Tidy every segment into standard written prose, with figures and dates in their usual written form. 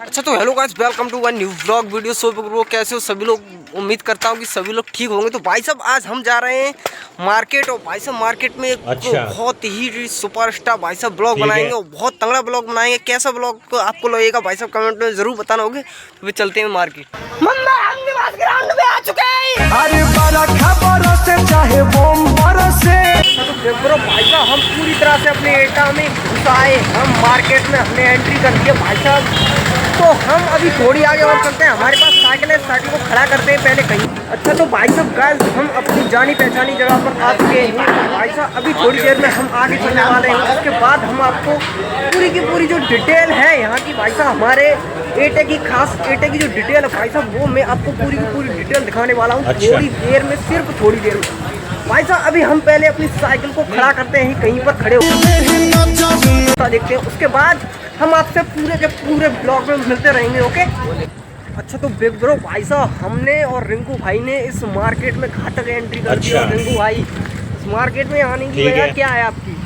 अच्छा तो hello guys, welcome to one new vlog video. So bro, कैसे हो सभी लोग? उम्मीद करता हूँ कि सभी लोग ठीक होंगे। तो भाई साहब आज हम जा रहे हैं मार्केट, और भाई साहब मार्केट में बहुत ही सुपरस्टार भाई साहब ब्लॉग बनाएंगे और बहुत तगड़ा ब्लॉग बनाएंगे। कैसा ब्लॉग आपको लगेगा भाई साहब कमेंट में जरूर बताना होगा। तो चलते हैं मार्केट। मम्मा हम निवास ग्राउंड में आ चुके हैं। अरे चाहे तो ब्रो भाई साहब हम पूरी तरह से अपने एटा में घुस आए। हम मार्केट में हमने एंट्री कर दी है भाई साहब। तो हम अभी थोड़ी आगे और चलते हैं। हमारे पास साइकिल है, साइकिल को खड़ा करते हैं पहले कहीं। अच्छा तो भाई साहब गाइस हम अपनी जानी पहचानी जगह पर आ चुके हैं। तो भाई साहब अभी थोड़ी देर में हम आगे चलने वाले हैं। उसके बाद हम आपको पूरी की पूरी जो डिटेल है यहाँ की भाई साहब, हमारे एटे की खास एटे की जो डिटेल है भाई साहब, वो मैं आपको पूरी की पूरी डिटेल दिखाने वाला हूँ। अच्छा। थोड़ी देर में, सिर्फ थोड़ी देर में भाई साहब। अभी हम पहले अपनी साइकिल को खड़ा करते हैं कहीं पर खड़े हो देखते हैं। उसके बाद हम आपसे पूरे के पूरे ब्लॉग में मिलते रहेंगे। ओके। अच्छा तो बिग ब्रो भाई साहब हमने और रिंकू भाई ने इस मार्केट में घातक एंट्री कर दी। और रिंकू भाई इस मार्केट में आने की वजह क्या है आपकी?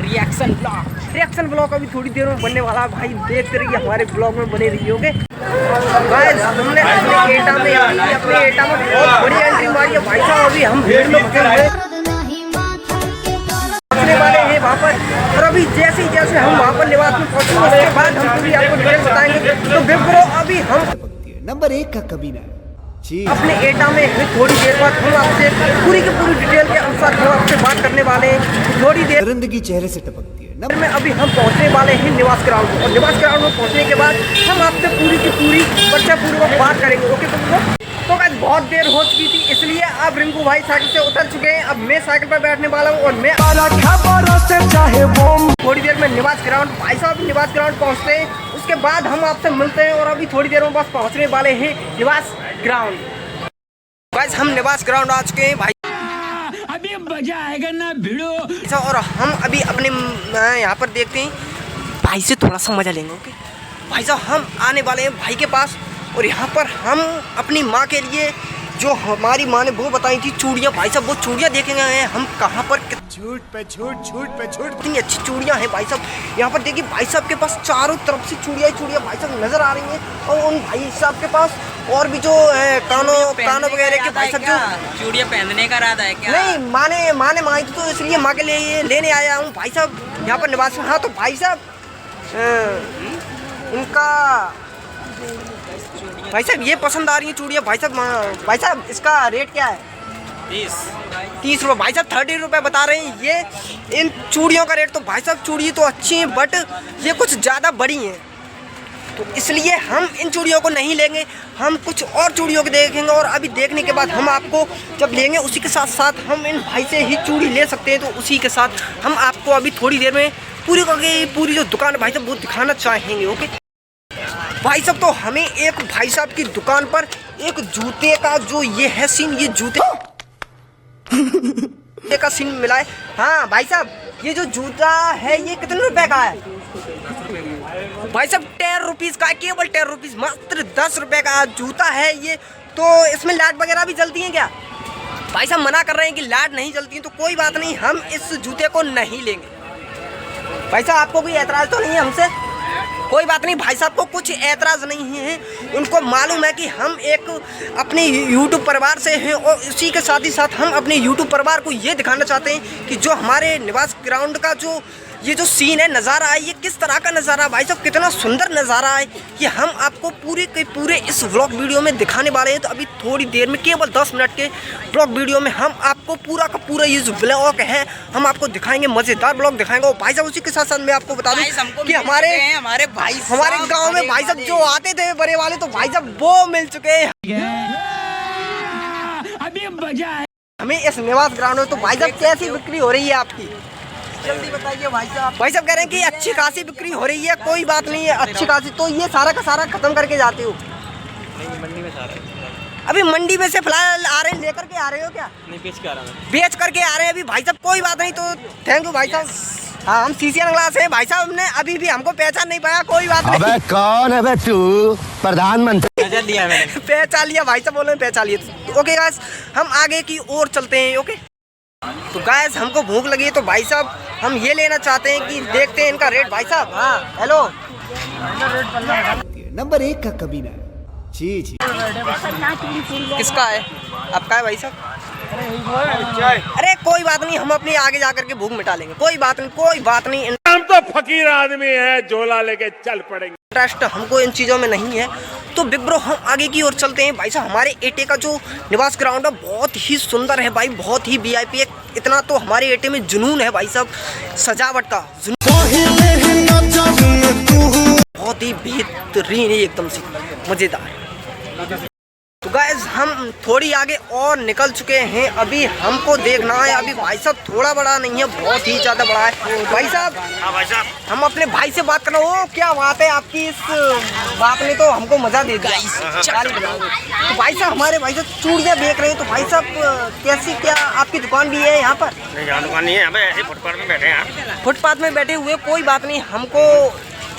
Reaction blog. रिएक्शन ब्लॉग अभी थोड़ी देर में बनने वाला है भाई, देखते रहिए हमारे ब्लॉग में बने रहिए। ओके गाइस हमने अपने एटा में बहुत बड़ी एंट्री मारी है भाई साहब। अभी हम भीड़ में पहुंचने वाले हैं वहाँ पर। और अभी जैसे हम वहाँ पर निवास में पहुँचेंगे उसके बाद हम पूरी आपको डिटेल बताएंगे। तो बिग ब्रो अभी हम नंबर 1 का कमीना अपने एटा में थोड़ी देर बाद हम आपसे पूरी की पूरी डिटेल के अनुसार हम आपसे बात करने वाले हैं। थोड़ी देर जिंदगी चेहरे से टपकती है। नंबर में अभी हम पहुंचने वाले हैं निवास ग्राउंड। और निवास ग्राउंड में पहुंचने के बाद हम आपसे पूरी की पूरी परिचय पूर्वक बात करेंगे। ओके तो गाइस बहुत देर हो चुकी थी, इसलिए अब रिंकू भाई साइकिल से उतर चुके हैं। अब मैं साइकिल पर बैठने वाला हूँ और मैं थोड़ी देर में निवास ग्राउंड भाई साहब निवास ग्राउंड पहुँचते हैं। उसके बाद हम आपसे मिलते हैं। और अभी थोड़ी देर में बस पहुँचने वाले हैं निवास ग्राउंड। गाइस हम निवास ग्राउंड आ चुके हैं भाई, अभी मजा आएगा ना भिड़ो। और हम अभी अपने यहाँ पर देखते हैं भाई से थोड़ा सा मजा लेंगे। ओके भाई साहब हम आने वाले हैं भाई के पास। और यहाँ पर हम अपनी माँ के लिए, जो हमारी माँ ने वो बताई थी चूड़ियाँ भाई साहब, वो चूड़ियाँ देखेंगे हम कहाँ पर। झूठ पे झूठ इतनी अच्छी चूड़ियाँ हैं भाई साहब। यहाँ पर देखिए भाई साहब के पास चारों तरफ से चूड़ियाँ भाई साहब नजर आ रही हैं। और उन भाई साहब के पास और भी जो कानों वगैरह के भाई साहब जो चूड़ियाँ पहनने का इरादा है क्या? नहीं, माँ ने मांगी तो इसलिए माँ के लिए लेने आया हूँ भाई साहब यहाँ पर निवास में। हाँ तो भाई साहब उनका भाई साहब ये पसंद आ रही है चूड़ियाँ भाई साहब। भाई साहब इसका रेट क्या है? 30 रुपये भाई साहब। 30 रुपये बता रहे हैं ये इन चूड़ियों का रेट। तो भाई साहब चूड़ी तो अच्छी हैं बट ये कुछ ज़्यादा बड़ी हैं, तो इसलिए हम इन चूड़ियों को नहीं लेंगे। हम कुछ और चूड़ियों को देखेंगे और अभी देखने के बाद हम आपको जब लेंगे उसी के साथ साथ हम इन भाई से ही चूड़ी ले सकते हैं। तो उसी के साथ हम आपको अभी थोड़ी देर में पूरी जो दुकान है भाई साहब वो दिखाना चाहेंगे। ओके भाई साहब तो हमें एक भाई साहब की दुकान पर एक जूते का जो ये है सीन, ये जूते का सीन मिला है। हाँ भाई साहब ये जो जूता है ये कितने रुपए का है? भाई साहब 10 रुपीज़ का है, केवल 10 रुपीज़, मात्र 10 रुपए का जूता है ये। तो इसमें लाइट वगैरह भी जलती हैं क्या? भाई साहब मना कर रहे हैं कि लाइट नहीं जलती है। तो कोई बात नहीं, हम इस जूते को नहीं लेंगे। भाई साहब आपको कोई एतराज़ तो नहीं है हमसे? कोई बात नहीं, भाई साहब को कुछ एतराज़ नहीं है। उनको मालूम है कि हम एक अपने YouTube परिवार से हैं और इसी के साथ ही साथ हम अपने YouTube परिवार को ये दिखाना चाहते हैं कि जो हमारे निवास ग्राउंड का जो ये जो सीन है, नज़ारा है, ये किस तरह का नज़ारा भाई साहब, कितना सुंदर नज़ारा है, ये हम आपको पूरे के पूरे इस व्लॉग वीडियो में दिखाने वाले हैं। तो अभी थोड़ी देर में केवल 10 मिनट के व्लॉग वीडियो में हम आपको पूरा का पूरा ये जो व्लॉग है हम आपको दिखाएंगे, मज़ेदार व्लॉग दिखाएंगे। और भाई साहब उसी के साथ साथ मैं आपको बता दूं कि हमारे गाँव में भाई साहब जो आते थे बड़े वाले, तो भाई साहब वो मिल चुके हैं। अभी मजा है हमें इस निवास ग्राउंड में। तो भाई साहब कैसी बिक्री हो रही है आपकी? जल्दी बताइए भाई साहब। भाई साहब कह रहे हैं कि अच्छी खासी बिक्री हो रही है। कोई बात नहीं है, अच्छी खासी। तो ये सारा का सारा खत्म करके जाते हो? नहीं, मंडी में सारा। अभी मंडी में से फिलहाल आ रहे हैं, लेकर के आ रहे हो क्या? नहीं, बेच के आ रहा हूं। बेच करके आ रहे हैं अभी भाई साहब। कोई बात नहीं, तो थैंक यू भाई साहब। हाँ हम सीसीएन क्लास है भाई साहब, ने अभी भी हमको पहचान नहीं पाया। कोई बात नहीं। अबे कौन है बे तू? प्रधानमंत्री। पहचान लिया मैंने। पहचान लिया भाई साहब, बोले पहचान लिया। ओके गाइस हम आगे की ओर चलते हैं। ओके तो गाइस हमको भूख लगी है, तो भाई साहब हम ये लेना चाहते हैं कि देखते हैं इनका रेट। भाई साहब हाँ हेलो नंबर 1 का कमीना। जी जी। किसका है? आपका है भाई साहब? अरे कोई बात नहीं, हम अपनी आगे जाकर के भूख मिटा लेंगे। कोई बात नहीं, कोई बात नहीं। हम तो फकीर आदमी है, झोला लेके चल पड़ेंगे। इंटरेस्ट हमको इन चीज़ों में नहीं है। तो बिग ब्रो हम आगे की ओर चलते हैं। भाई साहब हमारे एटे का जो निवास ग्राउंड है बहुत ही सुंदर है भाई, बहुत ही वीआईपी है। इतना तो हमारे एटे में जुनून है भाई साहब, सजावट का बहुत ही बेहतरीन है, एकदम से मज़ेदार। तो गाइस हम थोड़ी आगे और निकल चुके हैं। अभी हमको देखना है, अभी भाई साहब थोड़ा बड़ा नहीं है, बहुत ही ज़्यादा बड़ा है भाई साहब। हाँ भाई साहब, हम अपने भाई से बात कर रहे हो। क्या बात है आपकी, इस बात ने तो हमको मजा दे दिया। तो भाई साहब हमारे भाई साहब चूड़ियाँ बेच रहे हैं। तो भाई साहब कैसी, क्या आपकी दुकान भी है यहाँ पर? नहीं यहाँ दुकान नहीं है, हमें ऐसे फुटपाथ में बैठे हैं। फुटपाथ में बैठे हुए, कोई बात नहीं। हमको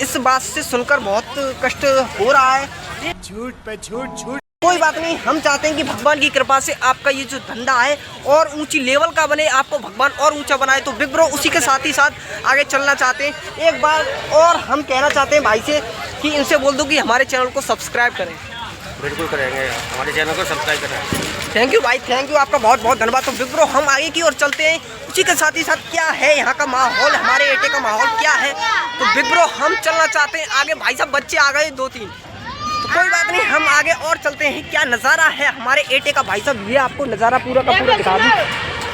इस बात से सुनकर बहुत कष्ट हो रहा है। झूठ पे झूठ, झूठ। कोई बात नहीं, हम चाहते हैं कि भगवान की कृपा से आपका ये जो धंधा है और ऊंची लेवल का बने, आपको भगवान और ऊंचा बनाए। तो बिग ब्रो उसी के साथ ही साथ आगे चलना चाहते हैं। एक बार और हम कहना चाहते हैं भाई से कि इनसे बोल दो कि हमारे चैनल को सब्सक्राइब करें। बिल्कुल करेंगे, हमारे चैनल को सब्सक्राइब करें। थैंक यू भाई, थैंक यू, आपका बहुत बहुत धन्यवाद। तो बिग ब्रो हम आगे की ओर चलते हैं। उसी के साथ ही साथ क्या है यहाँ का माहौल, हमारे एटे का माहौल क्या है। तो बिग ब्रो हम चलना चाहते हैं आगे। भाई साहब बच्चे आ गए 2-3, तो कोई बात नहीं, हम आगे और चलते हैं। क्या नज़ारा है हमारे एटे का भाई साहब, ये आपको नज़ारा पूरा का पूरा दिखा दूँ।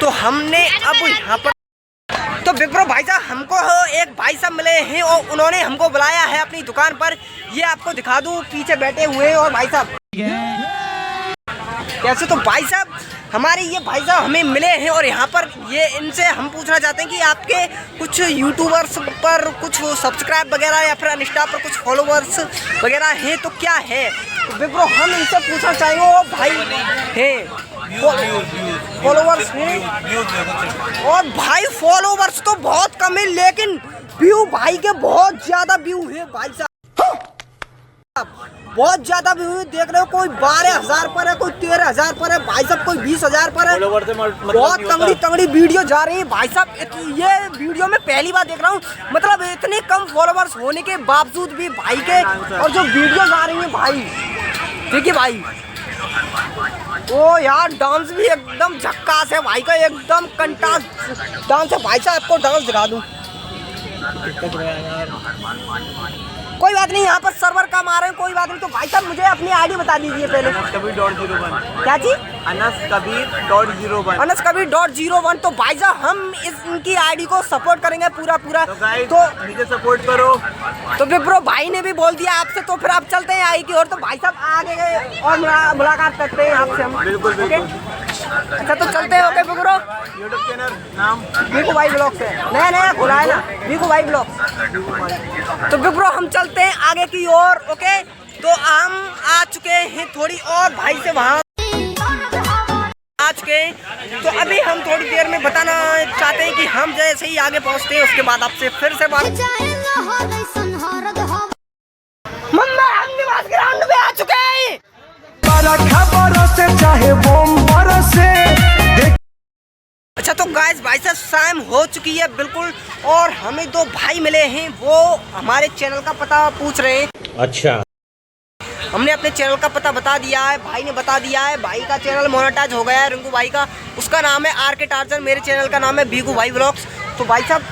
तो हमने अब यहाँ पर, तो बिग ब्रो भाई साहब हमको एक भाई साहब मिले हैं और उन्होंने हमको बुलाया है अपनी दुकान पर। ये आपको दिखा दूँ, पीछे बैठे हुए हैं। और भाई साहब कैसे, तो भाई साहब हमारे ये भाई साहब हमें मिले हैं और यहाँ पर ये इनसे हम पूछना चाहते हैं कि आपके कुछ यूट्यूबर्स पर कुछ सब्सक्राइब वगैरह या फिर इंस्टा पर कुछ फॉलोवर्स वगैरह हैं तो क्या है। तो बिग ब्रो हम इनसे पूछना चाहेंगे, वो भाई हैं फॉलोवर्स हैं? और भाई फॉलोवर्स तो बहुत कम है, लेकिन व्यू भाई के बहुत ज़्यादा व्यू है भाई साहब, बहुत ज्यादा व्यू देख रहे हो। कोई 12,000 पर है, कोई 13,000 पर है भाई साहब, कोई 20,000 पर है। बहुत तंगड़ी तंगड़ी वीडियो जा रही है भाई साहब। ये वीडियो में पहली बार देख रहा हूँ, मतलब इतने कम फॉलोवर्स होने के बावजूद भी भाई के और जो वीडियो आ रही है भाई, देखिए भाई। ओ यार डांस भी एकदम झक्कास है भाई का, एकदम कंटास डांस है भाई साहब। आपको डांस दिखा दूँ, कोई बात नहीं, यहाँ पर सर्वर कम आ रहे हैं, कोई बात नहीं। तो भाई साहब मुझे अपनी आईडी बता दीजिए पहले। Anas क्या चीज? Kabir.01 अनस कबीर.01। तो भाई साहब हम इनकी आईडी को सपोर्ट करेंगे पूरा पूरा। तो मुझे सपोर्ट करो। तो बिग ब्रो भाई ने भी बोल दिया आपसे, तो फिर आप चलते हैं आई की ओर। तो भाई साहब आगे गए और मुलाकात करते हैं आपसे हम। बिल्कुल बिल्कुल। अच्छा तो चलते हैं। Okay big bro, YouTube channel नाम बीकू भाई ब्लॉग्स है, नया नया खुला है ना, बीकू भाई ब्लॉग्स। तो बिग ब्रो हम चलते हैं आगे की ओर। ओके तो हम आ चुके हैं थोड़ी और भाई से वहाँ आ चुके हैं। तो अभी हम थोड़ी देर में बताना चाहते हैं कि हम जैसे ही आगे पहुँचते हैं उसके बाद आपसे फिर से बात। मम्मा हम निवास ग्राउंड में आ चुके हैं। अच्छा तो गाइस भाई साहब शाम हो चुकी है बिल्कुल, और हमें दो भाई मिले हैं, वो हमारे चैनल का पता पूछ रहे हैं। अच्छा, हमने अपने चैनल का पता बता दिया है, भाई ने बता दिया है। भाई का चैनल मोनेटाइज हो गया है, रिंकू भाई का, उसका नाम है आर.के. टार्जन, मेरे चैनल का नाम है बीकू भाई ब्लॉग्स। तो भाई साहब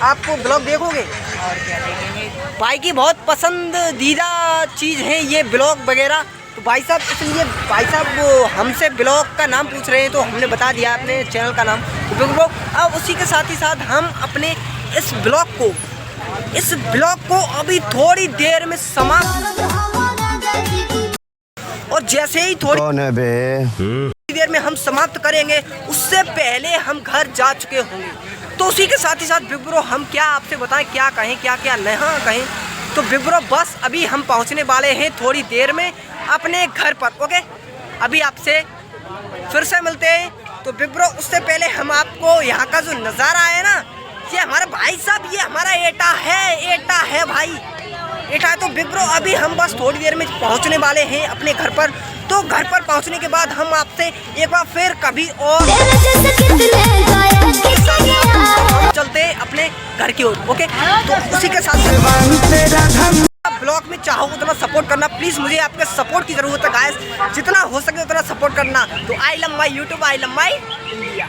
आपको ब्लॉग देखोगे? और क्या देखेंगे, भाई की बहुत पसंदीदा चीज़ है ये ब्लॉग वगैरह। तो भाई साहब इसलिए भाई साहब वो हमसे ब्लॉग का नाम पूछ रहे हैं, तो हमने बता दिया अपने चैनल का नाम तो ब्लॉग। अब उसी के साथ ही साथ हम अपने इस ब्लॉग को अभी थोड़ी देर में समाप्त, और जैसे ही थोड़ी देर में हम समाप्त करेंगे उससे पहले हम घर जा चुके होंगे। तो उसी के साथ ही साथ बिग ब्रो हम क्या आपसे बताएं, क्या कहें क्या क्या नहीं कहें। तो बिग ब्रो बस अभी हम पहुंचने वाले हैं थोड़ी देर में अपने घर पर। ओके अभी आपसे फिर से मिलते हैं। तो बिग ब्रो उससे पहले हम आपको यहाँ का जो नज़ारा है ना, ये हमारा भाई साहब, ये हमारा एटा है भाई, एटा है। तो बिग ब्रो अभी हम बस थोड़ी देर में पहुँचने वाले हैं अपने घर पर। तो घर पर पहुँचने के बाद हम आपसे एक बार फिर कभी और चलते अपने घर की ओर। ओके तो उसी के साथ ब्लॉग में चाहो उतना सपोर्ट करना प्लीज़, मुझे आपके सपोर्ट की ज़रूरत है गाइस, जितना हो सके उतना सपोर्ट करना। तो I love my YouTube, I love my India.